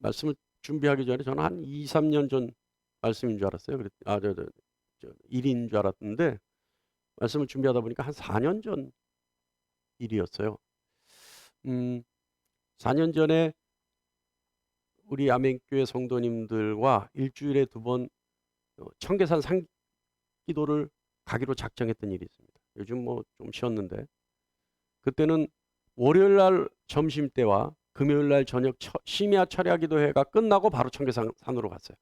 말씀을 준비하기 전에 저는 한 2, 3년 전 말씀인 줄 알았어요. 일인 줄 알았는데 말씀을 준비하다 보니까 한 4년 전 일이었어요. 4년 전에 우리 아멘교회 성도님들과 일주일에 2번 청계산 산기도를 가기로 작정했던 일이 있습니다. 요즘 뭐 좀 쉬었는데 그때는 월요일 날 점심때와 금요일 날 저녁 심야 철야기도회가 끝나고 바로 청계산으로 갔어요.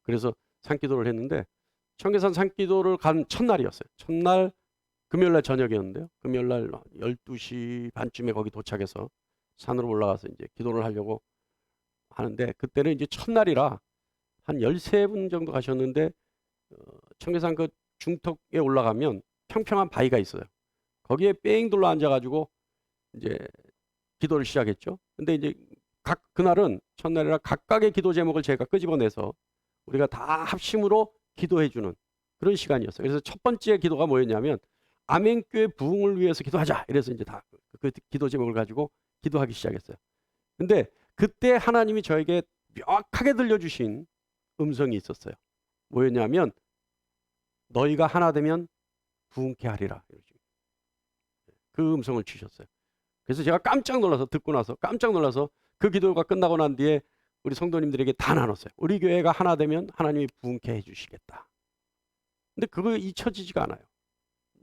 그래서 산기도를 했는데 청계산 산기도를 간 첫날이었어요. 첫날 금요일 날 저녁이었는데요. 금요일 날 12시 반쯤에 거기 도착해서 산으로 올라가서 이제 기도를 하려고 하는데 그때는 이제 첫날이라 한 13분 정도 가셨는데 청계산 그 중턱에 올라가면 평평한 바위가 있어요. 거기에 뺑 둘러 앉아가지고 이제 기도를 시작했죠. 근데 이제 그날은 첫날이라 각각의 기도 제목을 제가 끄집어내서 우리가 다 합심으로 기도해주는 그런 시간이었어요. 그래서 첫 번째 기도가 뭐였냐면 아멘교회 부흥을 위해서 기도하자. 이래서 이제 다 그 기도 제목을 가지고 기도하기 시작했어요. 근데 그때 하나님이 저에게 명확하게 들려주신 음성이 있었어요. 뭐였냐면 너희가 하나 되면 부흥케 하리라. 그 음성을 주셨어요. 그래서 제가 깜짝 놀라서 듣고 나서 깜짝 놀라서 그 기도가 끝나고 난 뒤에 우리 성도님들에게 다 나눴어요. 우리 교회가 하나 되면 하나님이 부흥케 해주시겠다. 근데 그거 잊혀지지가 않아요.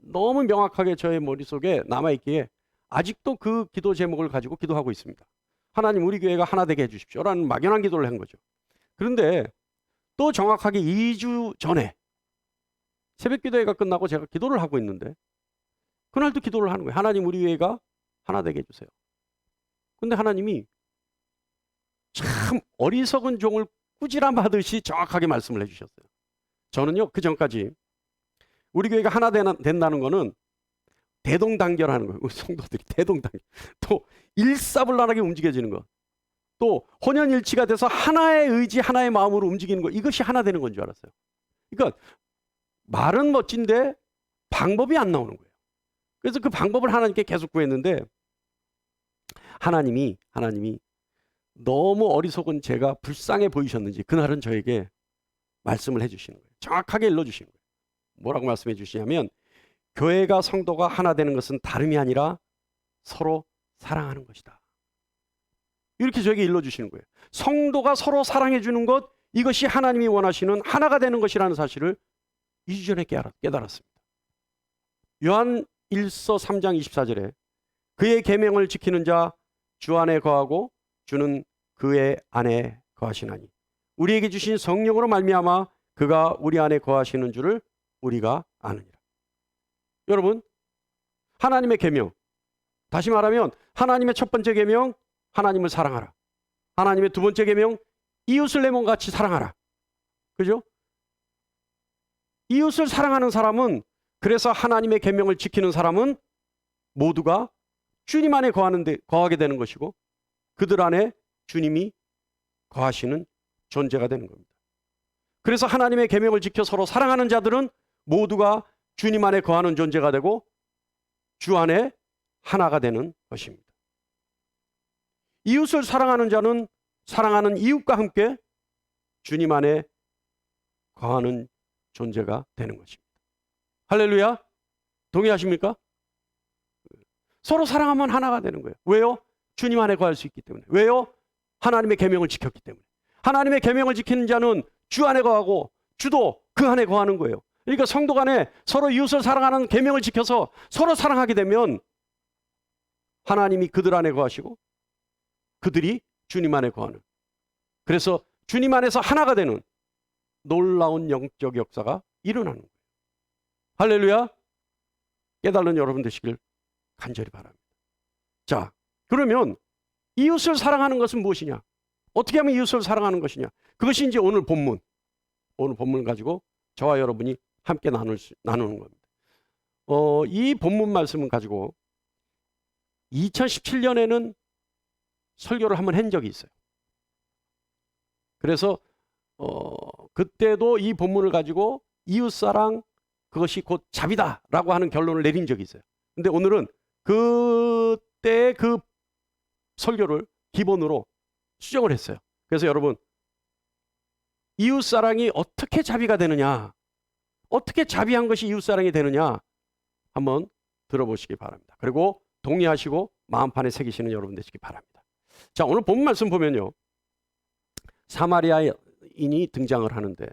너무 명확하게 저의 머릿속에 남아있기에 아직도 그 기도 제목을 가지고 기도하고 있습니다. 하나님 우리 교회가 하나 되게 해주십시오 라는 막연한 기도를 한 거죠. 그런데 또 정확하게 2주 전에 새벽 기도회가 끝나고 제가 기도를 하고 있는데 그날도 기도를 하는 거예요. 하나님 우리 교회가 하나 되게 해주세요. 근데 하나님이 참 어리석은 종을 꾸지람하듯이 정확하게 말씀을 해주셨어요. 저는요 그 전까지 우리 교회가 하나 된다는 거는 대동단결하는 거예요. 우리 성도들이 대동단결. 또 일사불란하게 움직여지는 것. 또 혼연일치가 돼서 하나의 의지 하나의 마음으로 움직이는 것. 이것이 하나 되는 건 줄 알았어요. 그러니까 말은 멋진데 방법이 안 나오는 거예요. 그래서 그 방법을 하나님께 계속 구했는데 하나님이 너무 어리석은 제가 불쌍해 보이셨는지 그날은 저에게 말씀을 해주시는 거예요. 정확하게 일러주시는 거예요. 뭐라고 말씀해 주시냐면 교회가 성도가 하나 되는 것은 다름이 아니라 서로 사랑하는 것이다. 이렇게 저에게 일러주시는 거예요. 성도가 서로 사랑해 주는 것, 이것이 하나님이 원하시는 하나가 되는 것이라는 사실을 2주 전에 깨달았습니다. 요한 1서 3장 24절에 그의 계명을 지키는 자 주 안에 거하고 주는 그의 안에 거하시나니 우리에게 주신 성령으로 말미암아 그가 우리 안에 거하시는 줄을 우리가 아느니라. 여러분, 하나님의 계명, 다시 말하면 하나님의 첫 번째 계명, 하나님을 사랑하라. 하나님의 두 번째 계명, 이웃을 내 몸같이 사랑하라. 그죠? 이웃을 사랑하는 사람은, 그래서 하나님의 계명을 지키는 사람은 모두가 주님 안에 거하게 되는 것이고 그들 안에 주님이 거하시는 존재가 되는 겁니다. 그래서 하나님의 계명을 지켜 서로 사랑하는 자들은 모두가 주님 안에 거하는 존재가 되고 주 안에 하나가 되는 것입니다. 이웃을 사랑하는 자는 사랑하는 이웃과 함께 주님 안에 거하는 존재가 되는 것입니다. 할렐루야. 동의하십니까? 서로 사랑하면 하나가 되는 거예요. 왜요? 주님 안에 거할 수 있기 때문에. 왜요? 하나님의 계명을 지켰기 때문에. 하나님의 계명을 지키는 자는 주 안에 거하고 주도 그 안에 거하는 거예요. 그러니까 성도 간에 서로 이웃을 사랑하는 계명을 지켜서 서로 사랑하게 되면 하나님이 그들 안에 거하시고 그들이 주님 안에 거하는, 그래서 주님 안에서 하나가 되는 놀라운 영적 역사가 일어나는 거예요. 할렐루야. 깨달은 여러분 되시길 간절히 바랍니다. 자, 그러면 이웃을 사랑하는 것은 무엇이냐? 어떻게 하면 이웃을 사랑하는 것이냐? 그것이 이제 오늘 본문 가지고 저와 여러분이 함께 나누는 겁니다. 이 본문 말씀을 가지고 2017년에는 설교를 한번 한 적이 있어요. 그래서 그때도 이 본문을 가지고 이웃사랑 그것이 곧 자비다라고 하는 결론을 내린 적이 있어요. 근데 오늘은 그때 그 설교를 기본으로 수정을 했어요. 그래서 여러분, 이웃사랑이 어떻게 자비가 되느냐, 어떻게 자비한 것이 이웃사랑이 되느냐 한번 들어보시기 바랍니다. 그리고 동의하시고 마음판에 새기시는 여러분 되시기 바랍니다. 자, 오늘 본문 말씀 보면요, 사마리아인이 등장을 하는데,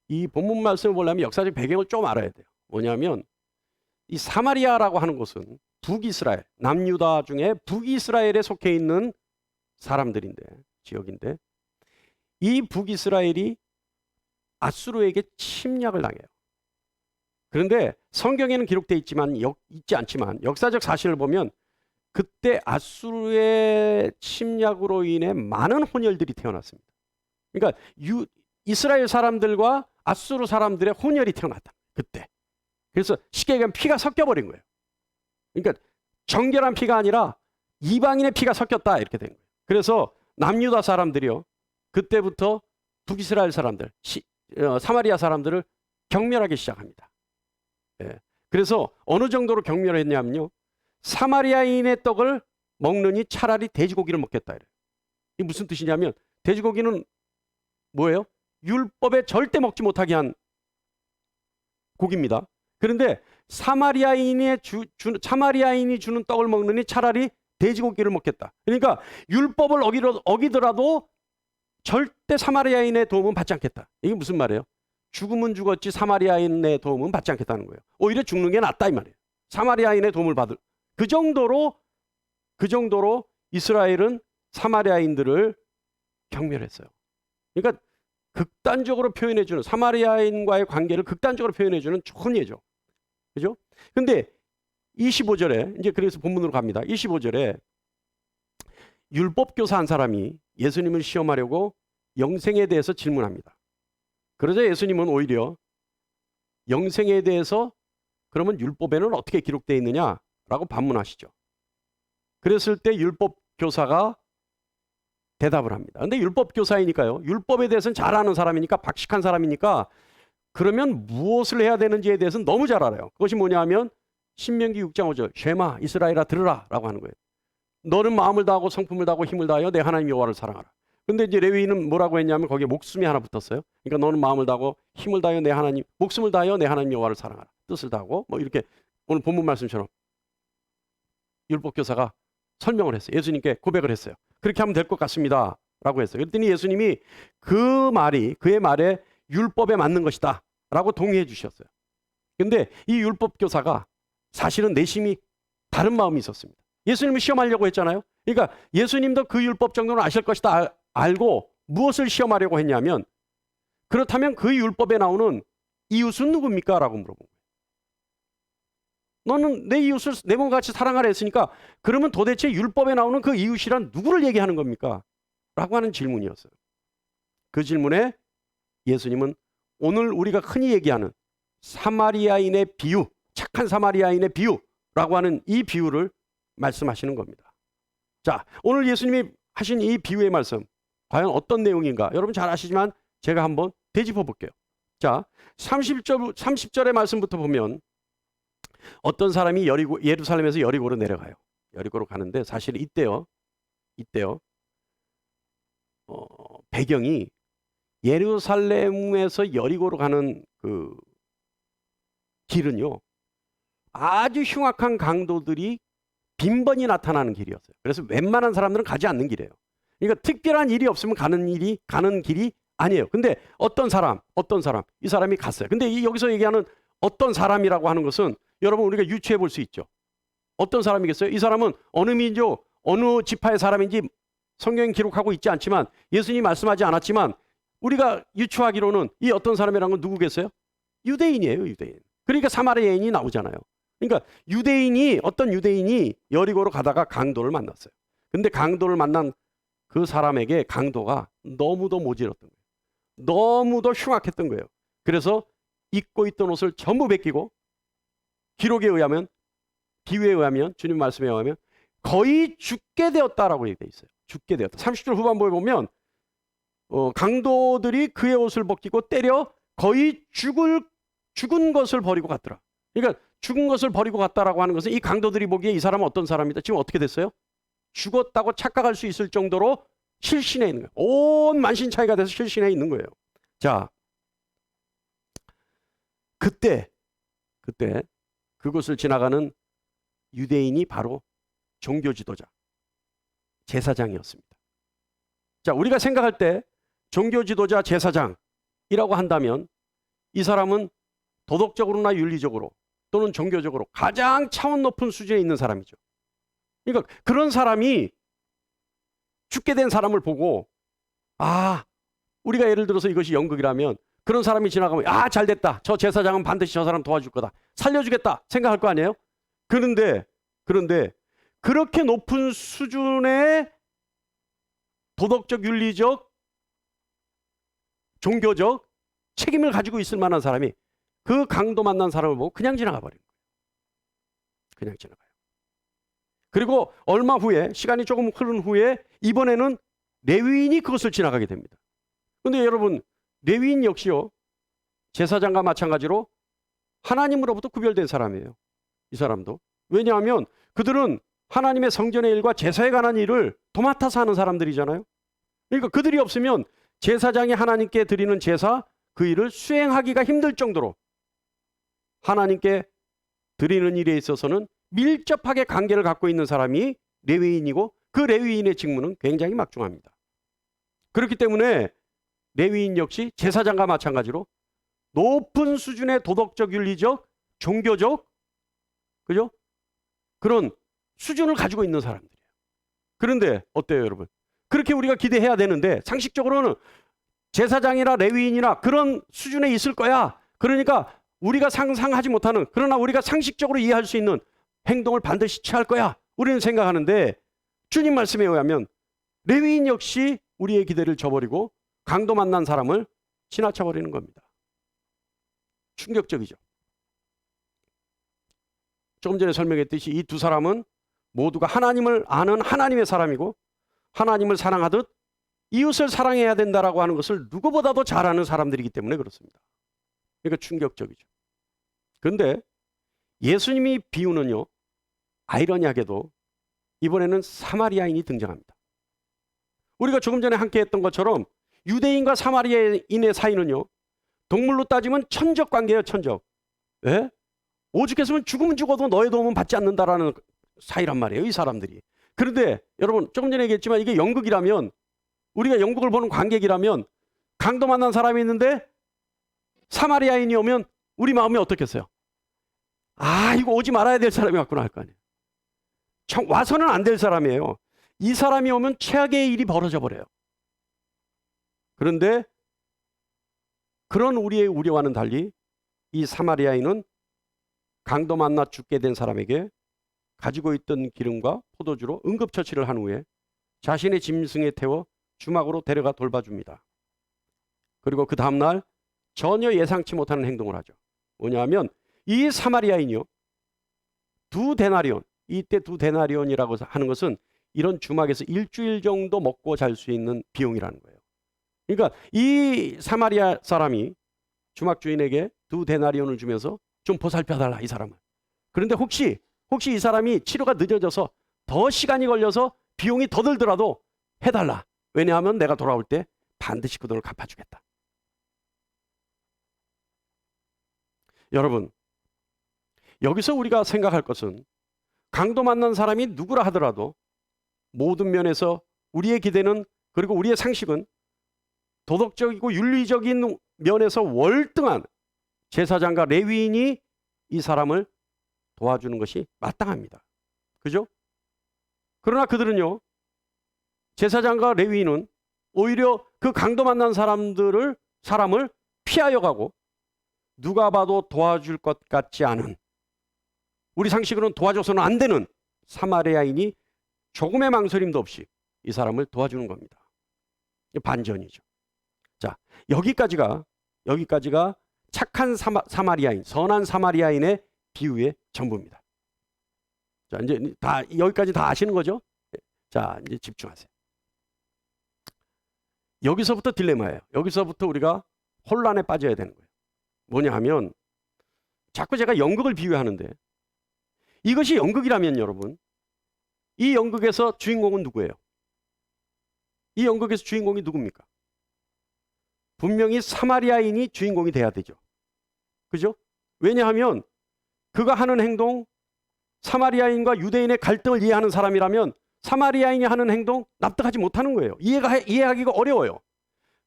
이 본문 말씀을 보려면 역사적 배경을 좀 알아야 돼요. 뭐냐면 이 사마리아라고 하는 곳은 북이스라엘, 남유다 중에 북이스라엘에 속해 있는 사람들인데, 지역인데, 이 북이스라엘이 아수르에게 침략을 당해요. 그런데 성경에는 기록되어 있지 않지만 역사적 사실을 보면 그때 아수르의 침략으로 인해 많은 혼혈들이 태어났습니다. 그러니까 이스라엘 사람들과 아수르 사람들의 혼혈이 태어났다. 그때. 그래서 쉽게 얘기하면 피가 섞여버린 거예요. 그러니까 정결한 피가 아니라 이방인의 피가 섞였다 이렇게 된 거예요. 그래서 남유다 사람들이요, 그때부터 북이스라엘 사람들, 사마리아 사람들을 경멸하기 시작합니다. 예. 그래서 어느 정도로 경멸했냐면요, 사마리아인의 떡을 먹느니 차라리 돼지고기를 먹겠다 이래요. 이게 무슨 뜻이냐면, 돼지고기는 뭐예요? 율법에 절대 먹지 못하게 한 고기입니다. 그런데 사마리아인이 주는 떡을 먹느니 차라리 돼지고기를 먹겠다. 그러니까 율법을 어기더라도 절대 사마리아인의 도움은 받지 않겠다. 이게 무슨 말이에요? 죽으면 죽었지 사마리아인의 도움은 받지 않겠다는 거예요. 오히려 죽는 게 낫다 이 말이에요. 사마리아인의 도움을 받을. 그 정도로 이스라엘은 사마리아인들을 경멸했어요. 그러니까 극단적으로 표현해주는, 사마리아인과의 관계를 극단적으로 표현해주는 좋은 예죠. 그죠? 근데 25절에, 이제 그래서 본문으로 갑니다. 25절에 율법교사 한 사람이 예수님을 시험하려고 영생에 대해서 질문합니다. 그러자 예수님은 오히려 영생에 대해서 그러면 율법에는 어떻게 기록되어 있느냐라고 반문하시죠. 그랬을 때 율법교사가 대답을 합니다. 근데 율법교사이니까요, 율법에 대해서는 잘 아는 사람이니까, 박식한 사람이니까, 그러면 무엇을 해야 되는지에 대해서는 너무 잘 알아요. 그것이 뭐냐면 신명기 6장 5절 쉐마 이스라엘아 들으라 라고 하는 거예요. 너는 마음을 다하고 성품을 다하고 힘을 다하여 내 하나님 여호와를 사랑하라. 근데 이제 레위인은 뭐라고 했냐면 거기에 목숨이 하나 붙었어요. 그러니까 너는 마음을 다하고 힘을 다하여 내 하나님, 목숨을 다하여 내 하나님 여호와를 사랑하라. 뜻을 다하고 뭐 이렇게 오늘 본문 말씀처럼 율법교사가 설명을 했어요. 예수님께 고백을 했어요. 그렇게 하면 될 것 같습니다 라고 했어요. 그랬더니 예수님이 그의 말에 율법에 맞는 것이다 라고 동의해 주셨어요. 근데 이 율법교사가 사실은 내심이 다른 마음이 있었습니다. 예수님을 시험하려고 했잖아요. 그러니까 예수님도 그 율법 정도는 아실 것이다 알고 무엇을 시험하려고 했냐면, 그렇다면 그 율법에 나오는 이웃은 누굽니까? 라고 물어본 거예요. 너는 내 이웃을 내 몸과 같이 사랑하라 했으니까 그러면 도대체 율법에 나오는 그 이웃이란 누구를 얘기하는 겁니까? 라고 하는 질문이었어요. 그 질문에 예수님은 오늘 우리가 흔히 얘기하는 사마리아인의 비유, 착한 사마리아인의 비유라고 하는 이 비유를 말씀하시는 겁니다. 자, 오늘 예수님이 하신 이 비유의 말씀 과연 어떤 내용인가? 여러분 잘 아시지만 제가 한번 되짚어 볼게요. 자, 30절의 말씀부터 보면 어떤 사람이 예루살렘에서 여리고로 내려가요. 여리고로 가는데 사실 이때요. 배경이 예루살렘에서 여리고로 가는 그 길은요, 아주 흉악한 강도들이 빈번히 나타나는 길이었어요. 그래서 웬만한 사람들은 가지 않는 길이에요. 그러니까 특별한 일이 없으면 가는 길이 아니에요. 근데 어떤 사람, 이 사람이 갔어요. 근데 여기서 얘기하는 어떤 사람이라고 하는 것은 여러분 우리가 유추해 볼 수 있죠. 어떤 사람이겠어요? 이 사람은 어느 민족, 어느 지파의 사람인지 성경에 기록하고 있지 않지만, 예수님이 말씀하지 않았지만 우리가 유추하기로는 이 어떤 사람이라는 건 누구겠어요? 유대인이에요, 유대인. 그러니까 사마리아인이 나오잖아요. 그러니까 어떤 유대인이 여리고로 가다가 강도를 만났어요. 근데 강도를 만난 그 사람에게 강도가 너무도 모질었던 거예요. 너무도 흉악했던 거예요. 그래서 입고 있던 옷을 전부 벗기고, 기록에 의하면, 비유에 의하면, 주님 말씀에 의하면 거의 죽게 되었다라고 얘기되어 있어요. 죽게 되었다. 30절 후반부에 보면 강도들이 그의 옷을 벗기고 때려 거의 죽은 것을 버리고 갔더라. 그러니까 죽은 것을 버리고 갔다라고 하는 것은 이 강도들이 보기에 이 사람은 어떤 사람이다. 지금 어떻게 됐어요? 죽었다고 착각할 수 있을 정도로 실신해 있는 거예요. 온 만신차이가 돼서 실신해 있는 거예요. 자, 그때 그곳을 지나가는 유대인이 바로 종교 지도자, 제사장이었습니다. 자, 우리가 생각할 때 종교 지도자, 제사장이라고 한다면 이 사람은 도덕적으로나 윤리적으로 또는 종교적으로 가장 차원 높은 수준에 있는 사람이죠. 그러니까 그런 사람이 죽게 된 사람을 보고, 아, 우리가 예를 들어서 이것이 연극이라면 그런 사람이 지나가면, 아, 잘 됐다. 저 제사장은 반드시 저 사람 도와줄 거다. 살려주겠다 생각할 거 아니에요? 그런데 그렇게 높은 수준의 도덕적, 윤리적, 종교적 책임을 가지고 있을 만한 사람이 그 강도 만난 사람을 보고 그냥 지나가 버린 거예요. 그냥 지나가요. 그리고 얼마 후에, 시간이 조금 흐른 후에 이번에는 레위인이 그것을 지나가게 됩니다. 그런데 여러분, 레위인 역시요, 제사장과 마찬가지로 하나님으로부터 구별된 사람이에요. 이 사람도. 왜냐하면 그들은 하나님의 성전의 일과 제사에 관한 일을 도맡아서 하는 사람들이잖아요. 그러니까 그들이 없으면 제사장이 하나님께 드리는 제사, 그 일을 수행하기가 힘들 정도로 하나님께 드리는 일에 있어서는 밀접하게 관계를 갖고 있는 사람이 레위인이고, 그 레위인의 직무는 굉장히 막중합니다. 그렇기 때문에 레위인 역시 제사장과 마찬가지로 높은 수준의 도덕적, 윤리적, 종교적, 그죠? 그런 수준을 가지고 있는 사람들이에요. 그런데 어때요, 여러분? 그렇게 우리가 기대해야 되는데 상식적으로는 제사장이나 레위인이나 그런 수준에 있을 거야. 그러니까 우리가 상상하지 못하는, 그러나 우리가 상식적으로 이해할 수 있는 행동을 반드시 취할 거야. 우리는 생각하는데 주님 말씀에 의하면 레위인 역시 우리의 기대를 저버리고 강도 만난 사람을 지나쳐버리는 겁니다. 충격적이죠. 조금 전에 설명했듯이 이 두 사람은 모두가 하나님을 아는 하나님의 사람이고, 하나님을 사랑하듯 이웃을 사랑해야 된다라고 하는 것을 누구보다도 잘 아는 사람들이기 때문에 그렇습니다. 그러니까 충격적이죠. 그런데 예수님이 비유는요, 아이러니하게도 이번에는 사마리아인이 등장합니다. 우리가 조금 전에 함께 했던 것처럼 유대인과 사마리아인의 사이는요, 동물로 따지면 천적 관계예요. 천적. 예? 오죽했으면 죽으면 죽어도 너의 도움은 받지 않는다라는 사이란 말이에요, 이 사람들이. 그런데 여러분, 조금 전에 얘기했지만 이게 연극이라면, 우리가 연극을 보는 관객이라면 강도 만난 사람이 있는데 사마리아인이 오면 우리 마음이 어떻겠어요? 아, 이거 오지 말아야 될 사람이 왔구나 할 거 아니에요. 와서는 안 될 사람이에요. 이 사람이 오면 최악의 일이 벌어져 버려요. 그런데 그런 우리의 우려와는 달리 이 사마리아인은 강도 만나 죽게 된 사람에게 가지고 있던 기름과 포도주로 응급처치를 한 후에 자신의 짐승에 태워 주막으로 데려가 돌봐줍니다. 그리고 그 다음날 전혀 예상치 못하는 행동을 하죠. 뭐냐면 이 사마리아인이요, 두 데나리온, 이때 두 데나리온이라고 하는 것은 이런 주막에서 일주일 정도 먹고 잘 수 있는 비용이라는 거예요. 그러니까 이 사마리아 사람이 주막 주인에게 두 데나리온을 주면서 좀 보살펴달라, 이 사람을. 그런데 혹시 이 사람이 치료가 늦어져서 더 시간이 걸려서 비용이 더 들더라도 해달라. 왜냐하면 내가 돌아올 때 반드시 그 돈을 갚아주겠다. 여러분, 여기서 우리가 생각할 것은 강도 만난 사람이 누구라 하더라도 모든 면에서 우리의 기대는, 그리고 우리의 상식은 도덕적이고 윤리적인 면에서 월등한 제사장과 레위인이 이 사람을 도와주는 것이 마땅합니다. 그죠? 그러나 그들은요, 제사장과 레위인은 오히려 그 강도 만난 사람을 피하여 가고, 누가 봐도 도와줄 것 같지 않은, 우리 상식으로는 도와줘서는 안 되는 사마리아인이 조금의 망설임도 없이 이 사람을 도와주는 겁니다. 반전이죠. 자, 여기까지가 착한 사마리아인, 선한 사마리아인의 비유의 전부입니다. 자, 이제 여기까지 다 아시는 거죠? 자, 이제 집중하세요. 여기서부터 딜레마예요. 여기서부터 우리가 혼란에 빠져야 되는 거예요. 뭐냐 하면, 자꾸 제가 연극을 비유하는데, 이것이 연극이라면 여러분, 이 연극에서 주인공은 누구예요? 이 연극에서 주인공이 누굽니까? 분명히 사마리아인이 주인공이 돼야 되죠. 그죠? 왜냐하면 그가 하는 행동, 사마리아인과 유대인의 갈등을 이해하는 사람이라면 사마리아인이 하는 행동 납득하지 못하는 거예요. 이해하기가 어려워요.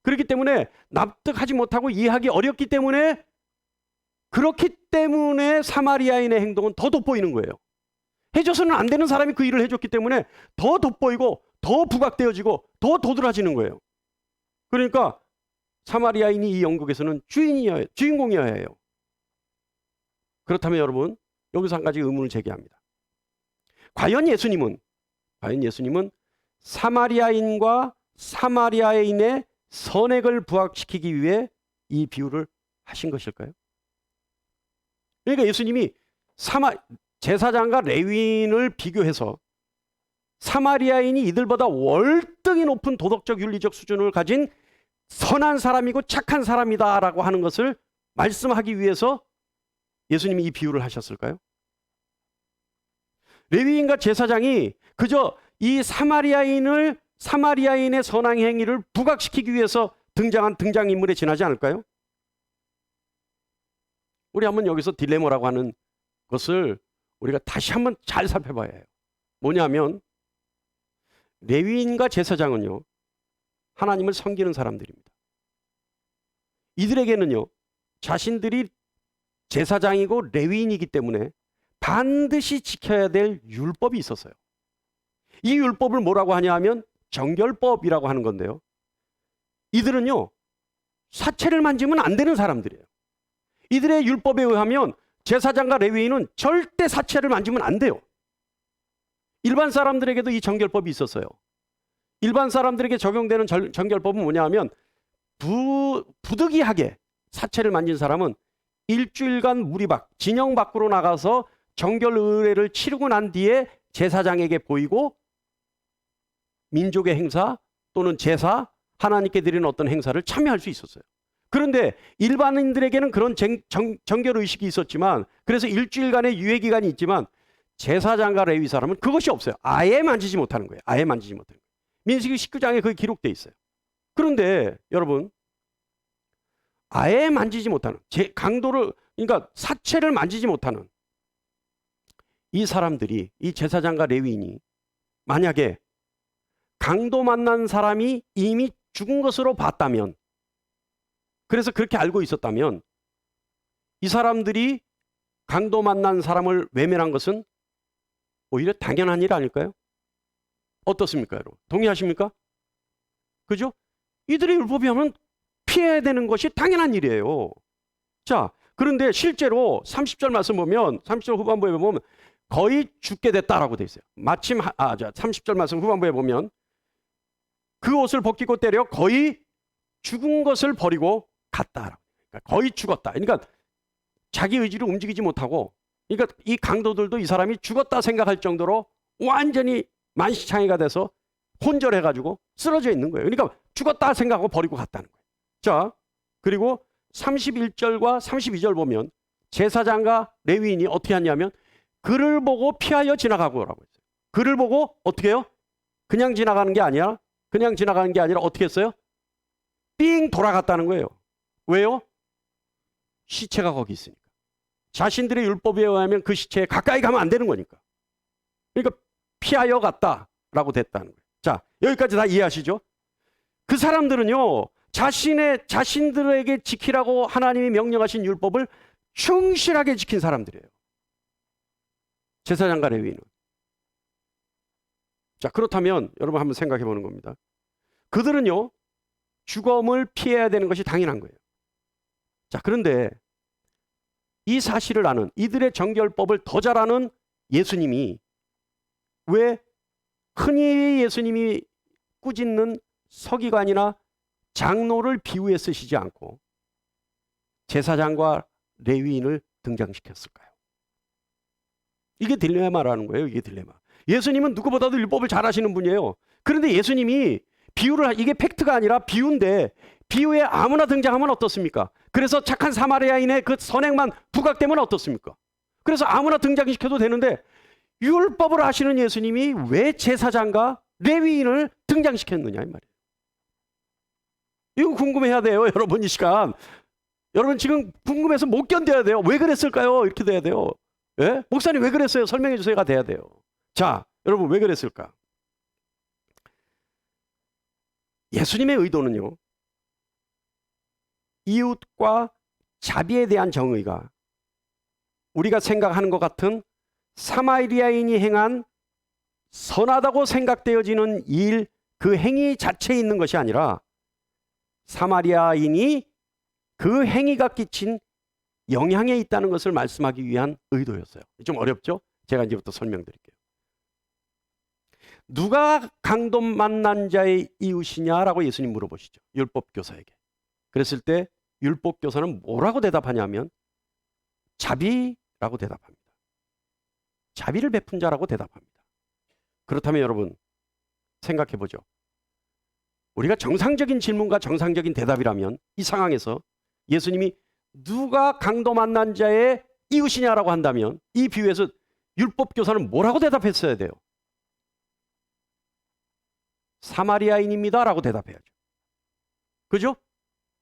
그렇기 때문에 납득하지 못하고 이해하기 어렵기 때문에, 그렇기 때문에 사마리아인의 행동은 더 돋보이는 거예요. 해줘서는 안 되는 사람이 그 일을 해줬기 때문에 더 돋보이고 더 부각되어지고 더 도드라지는 거예요. 그러니까 사마리아인이 이 연극에서는 주인공이어야 해요. 그렇다면 여러분, 여기서 한 가지 의문을 제기합니다. 과연 예수님은 사마리아인과 사마리아인의 선액을 부각시키기 위해 이 비유를 하신 것일까요? 그러니까 예수님이 제사장과 레위인을 비교해서 사마리아인이 이들보다 월등히 높은 도덕적 윤리적 수준을 가진 선한 사람이고 착한 사람이다라고 하는 것을 말씀하기 위해서 예수님이 이 비유를 하셨을까요? 레위인과 제사장이 그저 이 사마리아인의 선한 행위를 부각시키기 위해서 등장한 등장인물에 지나지 않을까요? 우리 한번 여기서 딜레마라고 하는 것을 우리가 다시 한번 잘 살펴봐야 해요. 뭐냐면 레위인과 제사장은요, 하나님을 섬기는 사람들입니다. 이들에게는요, 자신들이 제사장이고 레위인이기 때문에 반드시 지켜야 될 율법이 있었어요. 이 율법을 뭐라고 하냐 하면 정결법이라고 하는 건데요. 이들은요, 사체를 만지면 안 되는 사람들이에요. 이들의 율법에 의하면 제사장과 레위인은 절대 사체를 만지면 안 돼요. 일반 사람들에게도 이 정결법이 있었어요. 일반 사람들에게 적용되는 정결법은 뭐냐 하면 부득이하게 사체를 만진 사람은 일주일간 무리 밖, 진영 밖으로 나가서 정결 의례를 치르고 난 뒤에 제사장에게 보이고 민족의 행사 또는 제사, 하나님께 드리는 어떤 행사를 참여할 수 있었어요. 그런데 일반인들에게는 그런 정결 의식이 있었지만, 그래서 일주일간의 유예 기간이 있지만 제사장과 레위 사람은 그것이 없어요. 아예 만지지 못하는 거예요. 아예 만지지 못하는 거예요. 민수기 19장에 그게 기록되어 있어요. 그런데 여러분, 아예 만지지 못하는, 그러니까 사체를 만지지 못하는 이 사람들이, 이 제사장과 레위인이 만약에 강도 만난 사람이 이미 죽은 것으로 봤다면, 그래서 그렇게 알고 있었다면, 이 사람들이 강도 만난 사람을 외면한 것은 오히려 당연한 일 아닐까요? 어떻습니까, 여러분? 동의하십니까? 그죠? 이들의 율법이 하면 피해야 되는 것이 당연한 일이에요. 자, 그런데 실제로 30절 말씀 보면, 30절 후반부에 보면 거의 죽게 됐다라고 돼 있어요. 마침 30절 말씀 후반부에 보면 그 옷을 벗기고 때려 거의 죽은 것을 버리고 갔다. 그러니까 거의 죽었다. 그러니까 자기 의지로 움직이지 못하고, 그러니까 이 강도들도 이 사람이 죽었다 생각할 정도로 완전히 만시창이가 돼서 혼절해가지고 쓰러져 있는 거예요. 그러니까 죽었다 생각하고 버리고 갔다는 거예요. 자, 그리고 31절과 32절 보면 제사장과 레위인이 어떻게 하냐면 그를 보고 피하여 지나가고라고 했어요. 그를 보고 어떻게 해요? 그냥 지나가는 게 아니라 어떻게 했어요? 삥 돌아갔다는 거예요. 왜요? 시체가 거기 있으니까. 자신들의 율법에 의하면 그 시체에 가까이 가면 안 되는 거니까. 그러니까 피하여 갔다라고 됐다는 거예요. 자, 여기까지 다 이해하시죠? 그 사람들은요, 자신들에게 지키라고 하나님이 명령하신 율법을 충실하게 지킨 사람들이에요. 제사장과 레위인은. 자, 그렇다면 여러분 한번 생각해 보는 겁니다. 그들은요, 죽음을 피해야 되는 것이 당연한 거예요. 자, 그런데 이 사실을 아는, 이들의 정결법을 더 잘 아는 예수님이 왜 흔히 예수님이 꾸짖는 서기관이나 장로를 비유해 쓰시지 않고 제사장과 레위인을 등장시켰을까요? 이게 딜레마라는 거예요. 이게 딜레마. 예수님은 누구보다도 율법을 잘 아시는 분이에요. 그런데 예수님이 이게 팩트가 아니라 비유인데, 비유에 아무나 등장하면 어떻습니까? 그래서 착한 사마리아인의 그 선행만 부각되면 어떻습니까? 그래서 아무나 등장시켜도 되는데 율법을 아시는 예수님이 왜 제사장과 레위인을 등장시켰느냐 이 말이에요. 이거 궁금해야 돼요, 여러분. 이 시간 여러분 지금 궁금해서 못 견뎌야 돼요. 왜 그랬을까요? 이렇게 돼야 돼요. 예? 목사님 왜 그랬어요? 설명해 주세요가 돼야 돼요. 자, 여러분 왜 그랬을까? 예수님의 의도는요, 이웃과 자비에 대한 정의가 우리가 생각하는 것 같은 사마리아인이 행한 선하다고 생각되어지는 일, 그 행위 자체에 있는 것이 아니라 사마리아인이 그 행위가 끼친 영향에 있다는 것을 말씀하기 위한 의도였어요. 좀 어렵죠? 제가 이제부터 설명드릴게요. 누가 강도 만난 자의 이웃이냐라고 예수님 물어보시죠. 율법교사에게. 그랬을 때 율법교사는 뭐라고 대답하냐면 자비라고 대답합니다. 자비를 베푼 자라고 대답합니다. 그렇다면 여러분 생각해 보죠. 우리가 정상적인 질문과 정상적인 대답이라면 이 상황에서 예수님이 누가 강도 만난 자의 이웃이냐라고 한다면 이 비유에서 율법교사는 뭐라고 대답했어야 돼요? 사마리아인입니다 라고 대답해야죠. 그죠?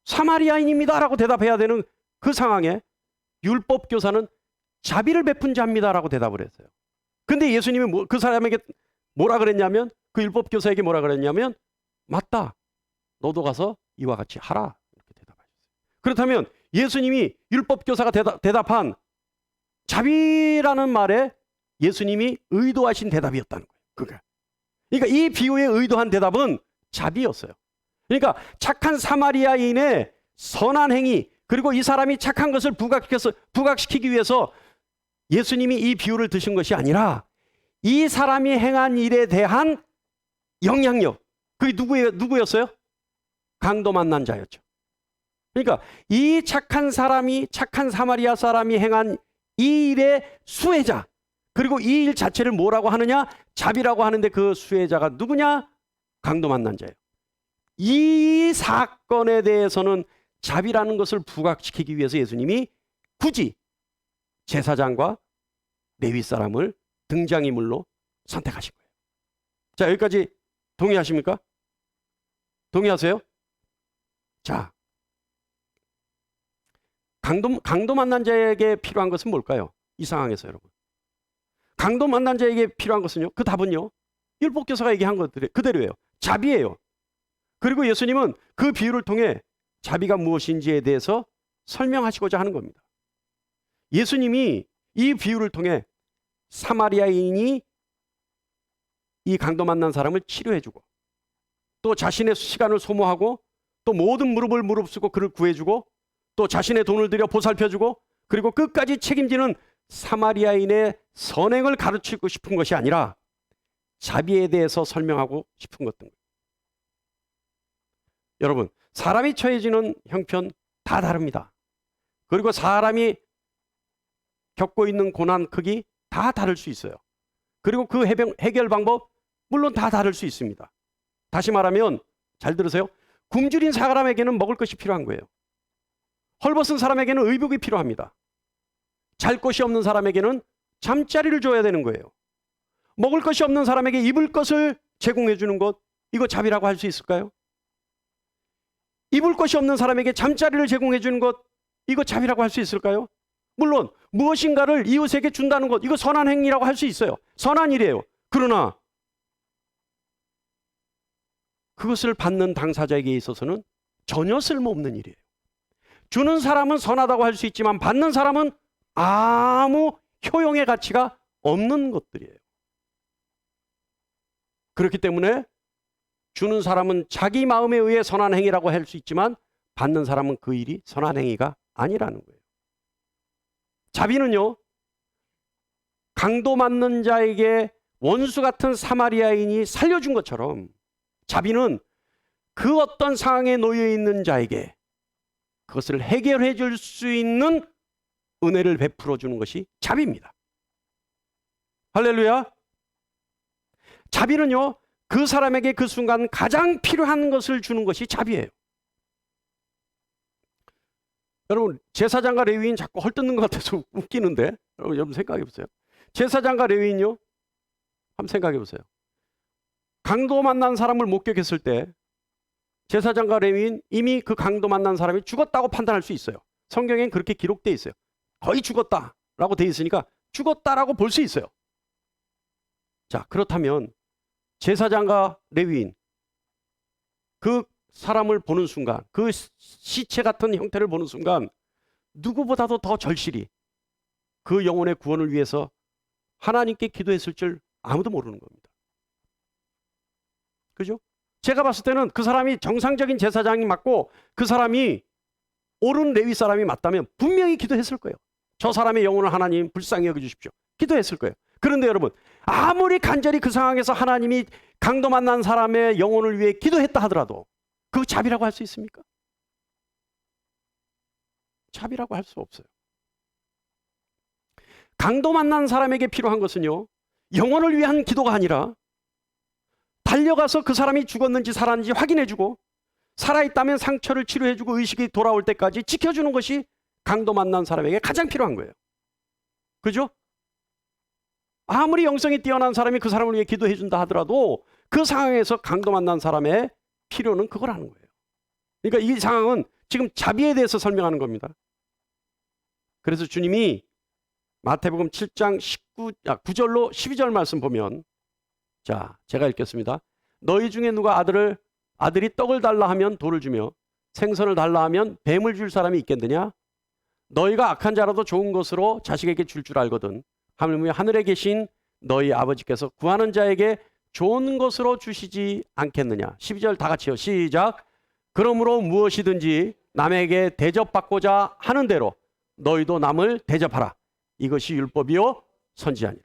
사마리아인입니다 라고 대답해야 되는 그 상황에 율법교사는 자비를 베푼 자입니다 라고 대답을 했어요. 근데 예수님이 그 사람에게 뭐라 그랬냐면, 그 율법교사에게 뭐라 그랬냐면, 맞다, 너도 가서 이와 같이 하라, 이렇게 대답하셨어요. 그렇다면 예수님이 율법교사가 대답한 자비라는 말에 예수님이 의도하신 대답이었다는 거예요. 그러니까 이 비유에 의도한 대답은 자비였어요. 그러니까 착한 사마리아인의 선한 행위, 그리고 이 사람이 착한 것을 부각시키기 위해서 예수님이 이 비유를 드신 것이 아니라 이 사람이 행한 일에 대한 영향력, 그게 누구였어요? 강도 만난 자였죠. 그러니까 이 착한 사람이, 착한 사마리아 사람이 행한 이 일의 수혜자, 그리고 이 일 자체를 뭐라고 하느냐? 자비라고 하는데 그 수혜자가 누구냐? 강도 만난 자예요. 이 사건에 대해서는 자비라는 것을 부각시키기 위해서 예수님이 굳이 제사장과 레위 사람을 등장인물로 선택하신 거예요. 자, 여기까지 동의하십니까? 동의하세요? 자, 강도 만난 자에게 필요한 것은 뭘까요? 이 상황에서 여러분. 강도 만난 자에게 필요한 것은요, 그 답은요, 율법교사가 얘기한 것 그대로예요. 자비예요. 그리고 예수님은 그 비유를 통해 자비가 무엇인지에 대해서 설명하시고자 하는 겁니다. 예수님이 이 비유를 통해 사마리아인이 이 강도 만난 사람을 치료해주고, 또 자신의 시간을 소모하고, 또 모든 무릎을 무릅쓰고 그를 구해주고, 또 자신의 돈을 들여 보살펴주고, 그리고 끝까지 책임지는 사마리아인의 선행을 가르치고 싶은 것이 아니라 자비에 대해서 설명하고 싶은 것들. 여러분, 사람이 처해지는 형편 다 다릅니다. 그리고 사람이 겪고 있는 고난 크기 다 다를 수 있어요. 그리고 그 해결 방법 물론 다 다를 수 있습니다. 다시 말하면, 잘 들으세요. 굶주린 사람에게는 먹을 것이 필요한 거예요. 헐벗은 사람에게는 의복이 필요합니다. 잘 곳이 없는 사람에게는 잠자리를 줘야 되는 거예요. 먹을 것이 없는 사람에게 입을 것을 제공해 주는 것, 이거 자비라고 할 수 있을까요? 입을 것이 없는 사람에게 잠자리를 제공해 주는 것, 이거 자비라고 할 수 있을까요? 물론 무엇인가를 이웃에게 준다는 것, 이거 선한 행위라고 할 수 있어요. 선한 일이에요. 그러나 그것을 받는 당사자에게 있어서는 전혀 쓸모없는 일이에요. 주는 사람은 선하다고 할 수 있지만 받는 사람은 아무 효용의 가치가 없는 것들이에요. 그렇기 때문에 주는 사람은 자기 마음에 의해 선한 행위라고 할 수 있지만 받는 사람은 그 일이 선한 행위가 아니라는 거예요. 자비는요, 강도 맞는 자에게 원수 같은 사마리아인이 살려준 것처럼 자비는 그 어떤 상황에 놓여 있는 자에게 그것을 해결해 줄 수 있는 은혜를 베풀어 주는 것이 자비입니다. 할렐루야. 자비는요, 그 사람에게 그 순간 가장 필요한 것을 주는 것이 자비예요. 여러분, 제사장과 레위인 자꾸 헐뜯는 것 같아서 웃기는데, 여러분 생각해 보세요. 제사장과 레위인요, 한번 생각해 보세요. 강도 만난 사람을 목격했을 때 제사장과 레위인 이미 그 강도 만난 사람이 죽었다고 판단할 수 있어요. 성경엔 그렇게 기록되어 있어요. 거의 죽었다라고 되어 있으니까 죽었다라고 볼 수 있어요. 자, 그렇다면 제사장과 레위인 그 사람을 보는 순간, 그 시체 같은 형태를 보는 순간 누구보다도 더 절실히 그 영혼의 구원을 위해서 하나님께 기도했을 줄 아무도 모르는 겁니다. 그죠? 제가 봤을 때는 그 사람이 정상적인 제사장이 맞고 그 사람이 옳은 레위 사람이 맞다면 분명히 기도했을 거예요. 저 사람의 영혼을 하나님 불쌍히 여겨주십시오. 기도했을 거예요. 그런데 여러분, 아무리 간절히 그 상황에서 하나님이 강도 만난 사람의 영혼을 위해 기도했다 하더라도 그거 자비라고 할 수 있습니까? 자비라고 할 수 없어요. 강도 만난 사람에게 필요한 것은요, 영혼을 위한 기도가 아니라 달려가서 그 사람이 죽었는지 살았는지 확인해주고 살아있다면 상처를 치료해주고 의식이 돌아올 때까지 지켜주는 것이 강도 만난 사람에게 가장 필요한 거예요. 그죠? 아무리 영성이 뛰어난 사람이 그 사람을 위해 기도해준다 하더라도 그 상황에서 강도 만난 사람의 필요는 그거라는 거예요. 그러니까 이 상황은 지금 자비에 대해서 설명하는 겁니다. 그래서 주님이 마태복음 7장 9절로 12절 말씀 보면, 자, 제가 읽겠습니다. 너희 중에 누가 아들이 떡을 달라 하면 돌을 주며 생선을 달라 하면 뱀을 줄 사람이 있겠느냐? 너희가 악한 자라도 좋은 것으로 자식에게 줄 알거든. 하물며 하늘에 계신 너희 아버지께서 구하는 자에게 좋은 것으로 주시지 않겠느냐? 12절 다 같이요. 시작. 그러므로 무엇이든지 남에게 대접받고자 하는 대로 너희도 남을 대접하라. 이것이 율법이요 선지자니라.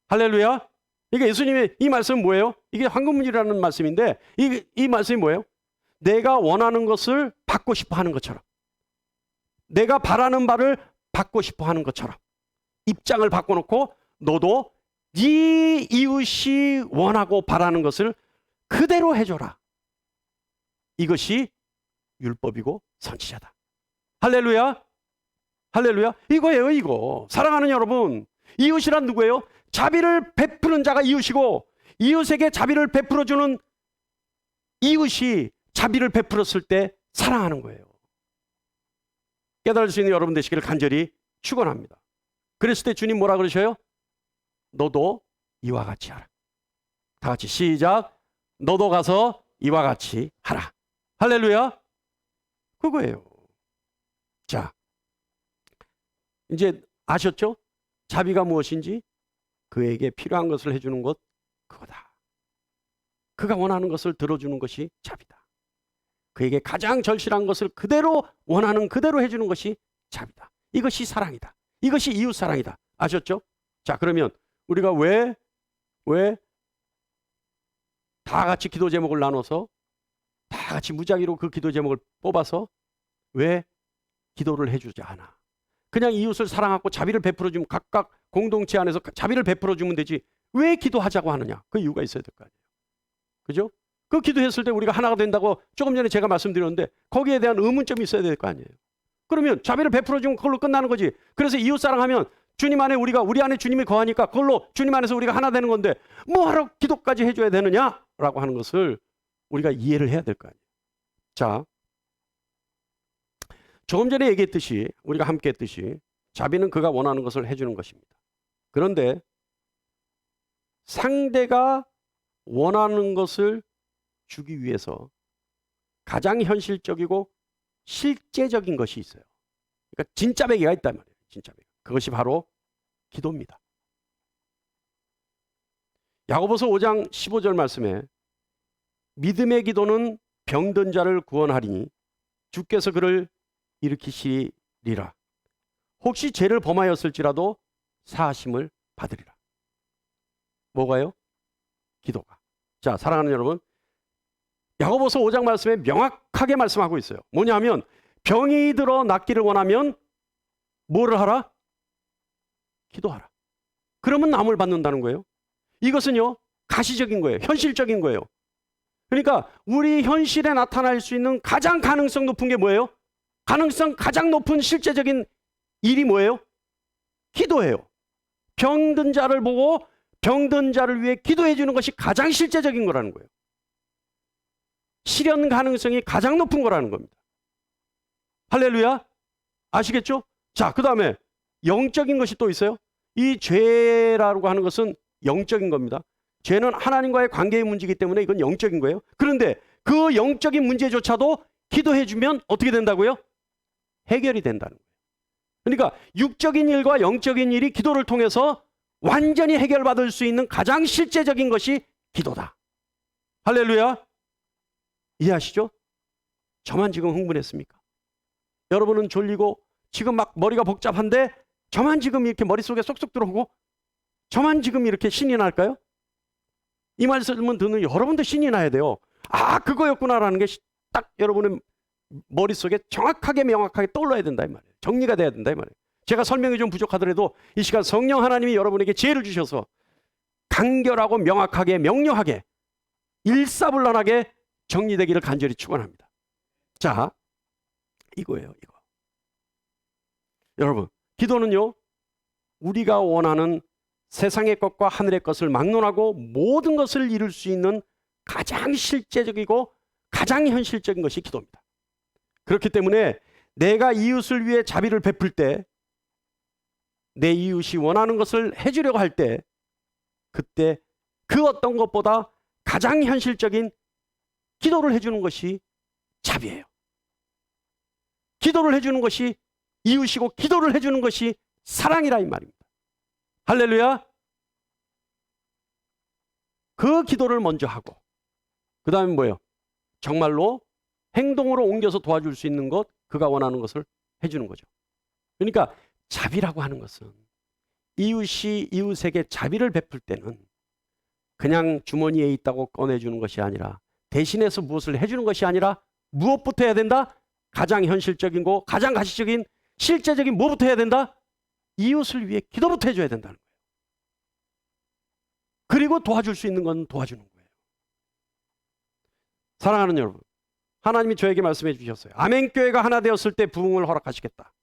할렐루야. 이게 예수님의 이 말씀은 뭐예요? 이게 황금문이라는 말씀인데 이 말씀이 뭐예요? 내가 원하는 것을 받고 싶어 하는 것처럼, 내가 바라는 바를 받고 싶어 하는 것처럼 입장을 바꿔놓고 너도 네 이웃이 원하고 바라는 것을 그대로 해줘라. 이것이 율법이고 선지자다. 할렐루야. 할렐루야. 이거예요, 이거. 사랑하는 여러분, 이웃이란 누구예요? 자비를 베푸는 자가 이웃이고 이웃에게 자비를 베풀어주는 이웃이 자비를 베풀었을 때 사랑하는 거예요. 깨달을 수 있는 여러분 되시기를 간절히 축원합니다. 그랬을 때 주님 뭐라 그러셔요? 너도 이와 같이 하라. 다 같이 시작. 너도 가서 이와 같이 하라. 할렐루야. 그거예요. 자, 이제 아셨죠? 자비가 무엇인지? 그에게 필요한 것을 해주는 것, 그거다. 그가 원하는 것을 들어주는 것이 자비다. 그에게 가장 절실한 것을 그대로 원하는 그대로 해주는 것이 자비다. 이것이 사랑이다. 이것이 이웃 사랑이다. 아셨죠? 자, 그러면 우리가 왜 다 같이 기도 제목을 나눠서 다 같이 무작위로 그 기도 제목을 뽑아서 왜 기도를 해주지 않아? 그냥 이웃을 사랑하고 자비를 베풀어주면 각각 공동체 안에서 자비를 베풀어주면 되지 왜 기도하자고 하느냐? 그 이유가 있어야 될 거 아니에요. 그죠? 그 기도했을 때 우리가 하나가 된다고 조금 전에 제가 말씀드렸는데 거기에 대한 의문점이 있어야 될 거 아니에요. 그러면 자비를 베풀어주면 그걸로 끝나는 거지. 그래서 이웃 사랑하면 주님 안에 우리 안에 주님이 거하니까 그걸로 주님 안에서 우리가 하나 되는 건데 뭐하러 기도까지 해줘야 되느냐라고 하는 것을 우리가 이해를 해야 될 거 아니에요. 자, 조금 전에 얘기했듯이 우리가 함께 했듯이 자비는 그가 원하는 것을 해주는 것입니다. 그런데 상대가 원하는 것을 주기 위해서 가장 현실적이고 실제적인 것이 있어요. 그러니까 진짜 배기가 있단 말이에요. 진짜 배기. 그것이 바로 기도입니다. 야고보서 5장 15절 말씀에 믿음의 기도는 병든 자를 구원하리니 주께서 그를 일으키시리라. 혹시 죄를 범하였을지라도 사하심을 받으리라. 뭐가요? 기도가. 자, 사랑하는 여러분, 야고보서 5장 말씀에 명확하게 말씀하고 있어요. 뭐냐면 병이 들어 낫기를 원하면 뭐를 하라? 기도하라. 그러면 남을 받는다는 거예요. 이것은요, 가시적인 거예요. 현실적인 거예요. 그러니까 우리 현실에 나타날 수 있는 가장 가능성 높은 게 뭐예요? 가능성 가장 높은 실제적인 일이 뭐예요? 기도예요. 병든 자를 보고 병든 자를 위해 기도해 주는 것이 가장 실제적인 거라는 거예요. 실현 가능성이 가장 높은 거라는 겁니다. 할렐루야. 아시겠죠? 자, 그 다음에 영적인 것이 또 있어요. 이 죄라고 하는 것은 영적인 겁니다. 죄는 하나님과의 관계의 문제이기 때문에 이건 영적인 거예요. 그런데 그 영적인 문제조차도 기도해주면 어떻게 된다고요? 해결이 된다는 거예요. 그러니까 육적인 일과 영적인 일이 기도를 통해서 완전히 해결받을 수 있는 가장 실제적인 것이 기도다. 할렐루야. 이해하시죠? 저만 지금 흥분했습니까? 여러분은 졸리고 지금 막 머리가 복잡한데 저만 지금 이렇게 머릿속에 쏙쏙 들어오고 저만 지금 이렇게 신이 날까요? 이 말씀은 듣는 여러분도 신이 나야 돼요. 아, 그거였구나라는 게 딱 여러분의 머릿속에 정확하게 명확하게 떠올라야 된다 이 말이에요. 정리가 돼야 된다 이 말이에요. 제가 설명이 좀 부족하더라도 이 시간 성령 하나님이 여러분에게 지혜를 주셔서 간결하고 명확하게 명료하게 일사불란하게 정리되기를 간절히 축원합니다. 자, 이거예요. 이거. 여러분, 기도는요, 우리가 원하는 세상의 것과 하늘의 것을 막론하고 모든 것을 이룰 수 있는 가장 실제적이고 가장 현실적인 것이 기도입니다. 그렇기 때문에 내가 이웃을 위해 자비를 베풀 때, 내 이웃이 원하는 것을 해주려고 할 때, 그때 그 어떤 것보다 가장 현실적인 기도를 해주는 것이 자비예요. 기도를 해주는 것이 이웃이고 기도를 해주는 것이 사랑이라 이 말입니다. 할렐루야. 그 기도를 먼저 하고 그 다음에 뭐예요? 정말로 행동으로 옮겨서 도와줄 수 있는 것, 그가 원하는 것을 해주는 거죠. 그러니까 자비라고 하는 것은 이웃이 이웃에게 자비를 베풀 때는 그냥 주머니에 있다고 꺼내주는 것이 아니라 대신해서 무엇을 해주는 것이 아니라 무엇부터 해야 된다? 가장 현실적이고 가장 가시적인 실제적인 뭐부터 해야 된다? 이웃을 위해 기도부터 해줘야 된다는 거예요. 그리고 도와줄 수 있는 건 도와주는 거예요. 사랑하는 여러분, 하나님이 저에게 말씀해 주셨어요. 아멘교회가 하나 되었을 때 부흥을 허락하시겠다.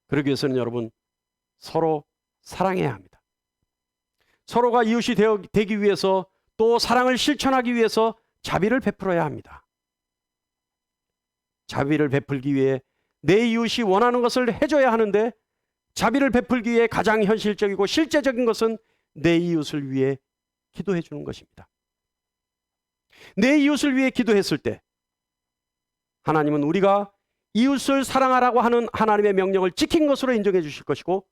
그러기 위해서는 여러분 서로 사랑해야 합니다. 서로가 이웃이 되기 위해서 또 사랑을 실천하기 위해서 자비를 베풀어야 합니다. 자비를 베풀기 위해 내 이웃이 원하는 것을 해줘야 하는데 자비를 베풀기 위해 가장 현실적이고 실제적인 것은 내 이웃을 위해 기도해 주는 것입니다. 내 이웃을 위해 기도했을 때 하나님은 우리가 이웃을 사랑하라고 하는 하나님의 명령을 지킨 것으로 인정해 주실 것이고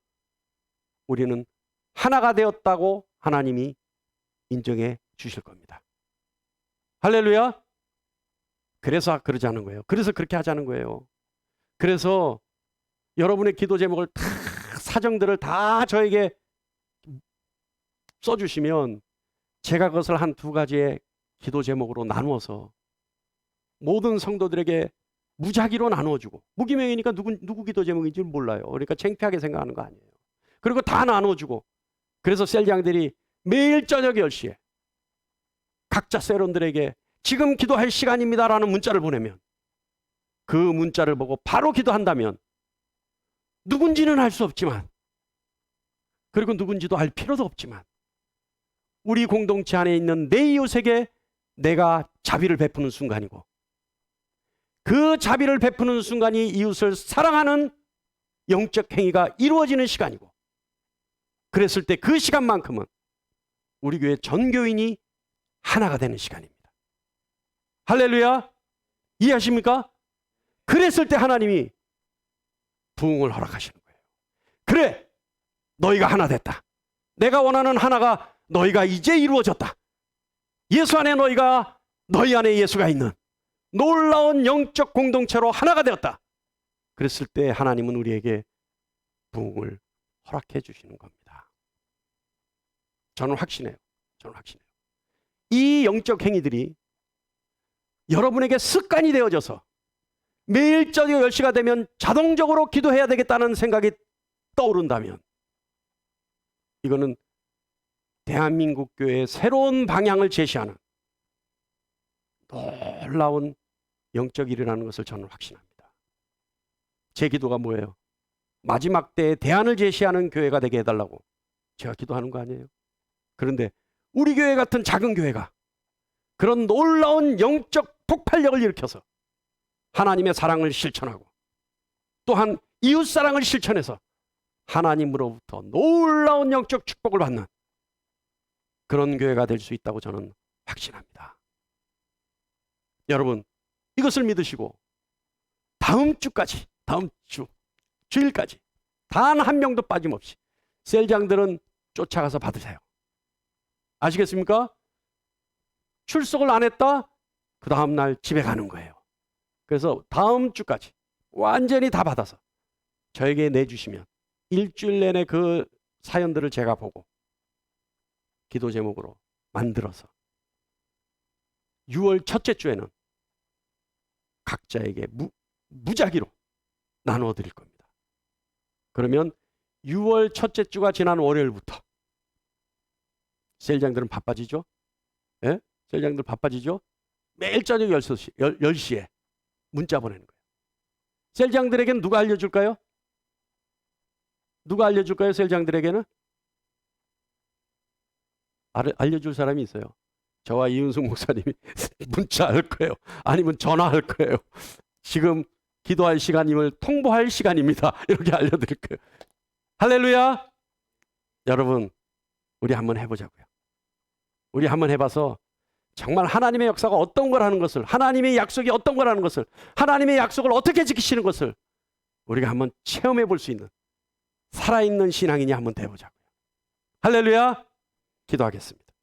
우리는 하나가 되었다고 하나님이 인정해 주실 겁니다. 할렐루야. 그래서 그러자는 거예요. 그래서 그렇게 하자는 거예요. 그래서 여러분의 기도 제목을 다 사정들을 다 저에게 써주시면 제가 그것을 한 두 가지의 기도 제목으로 나누어서 모든 성도들에게 무작위로 나누어주고 무기명이니까 누구 기도 제목인지 몰라요. 그러니까 창피하게 생각하는 거 아니에요. 그리고 다 나눠주고 그래서 셀장들이 매일 저녁 10시에 각자 세론들에게 지금 기도할 시간입니다라는 문자를 보내면 그 문자를 보고 바로 기도한다면 누군지는 알 수 없지만 그리고 누군지도 알 필요도 없지만 우리 공동체 안에 있는 내 이웃에게 내가 자비를 베푸는 순간이고 그 자비를 베푸는 순간이 이웃을 사랑하는 영적 행위가 이루어지는 시간이고 그랬을 때 그 시간만큼은 우리 교회 전 교인이 하나가 되는 시간입니다. 할렐루야. 이해하십니까? 그랬을 때 하나님이 부흥을 허락하시는 거예요. 그래, 너희가 하나 됐다. 내가 원하는 하나가 너희가 이제 이루어졌다. 예수 안에 너희가 너희 안에 예수가 있는 놀라운 영적 공동체로 하나가 되었다. 그랬을 때 하나님은 우리에게 부흥을 허락해 주시는 겁니다. 저는 확신해요. 저는 확신해요. 이 영적 행위들이 여러분에게 습관이 되어져서 매일 저녁 10시가 되면 자동적으로 기도해야 되겠다는 생각이 떠오른다면 이거는 대한민국 교회의 새로운 방향을 제시하는 놀라운 영적 일이라는 것을 저는 확신합니다. 제 기도가 뭐예요? 마지막 때에 대안을 제시하는 교회가 되게 해달라고 제가 기도하는 거 아니에요? 그런데 우리 교회 같은 작은 교회가 그런 놀라운 영적 폭발력을 일으켜서 하나님의 사랑을 실천하고 또한 이웃사랑을 실천해서 하나님으로부터 놀라운 영적 축복을 받는 그런 교회가 될 수 있다고 저는 확신합니다. 여러분, 이것을 믿으시고 다음 주까지, 다음 주일까지 단 한 명도 빠짐없이 셀장들은 쫓아가서 받으세요. 아시겠습니까? 출석을 안 했다? 그 다음날 집에 가는 거예요. 그래서 다음 주까지 완전히 다 받아서 저에게 내주시면 일주일 내내 그 사연들을 제가 보고 기도 제목으로 만들어서 6월 첫째 주에는 각자에게 무작위로 나누어 드릴 겁니다. 그러면 6월 첫째 주가 지난 월요일부터 셀장들은 바빠지죠? 예? 셀장들 바빠지죠? 매일 저녁 10시에 문자 보내는 거예요. 셀장들에게는 누가 알려줄까요? 누가 알려줄까요? 셀장들에게는? 알려줄 사람이 있어요. 저와 이은숙 목사님이 문자할 거예요. 아니면 전화할 거예요. 지금 기도할 시간임을 통보할 시간입니다. 이렇게 알려드릴 거예요. 할렐루야! 여러분, 우리 한번 해보자고요. 우리 한번 해봐서 정말 하나님의 역사가 어떤 거라는 것을, 하나님의 약속이 어떤 거라는 것을, 하나님의 약속을 어떻게 지키시는 것을 우리가 한번 체험해 볼 수 있는 살아있는 신앙인이 한번 돼보자고요. 할렐루야! 기도하겠습니다.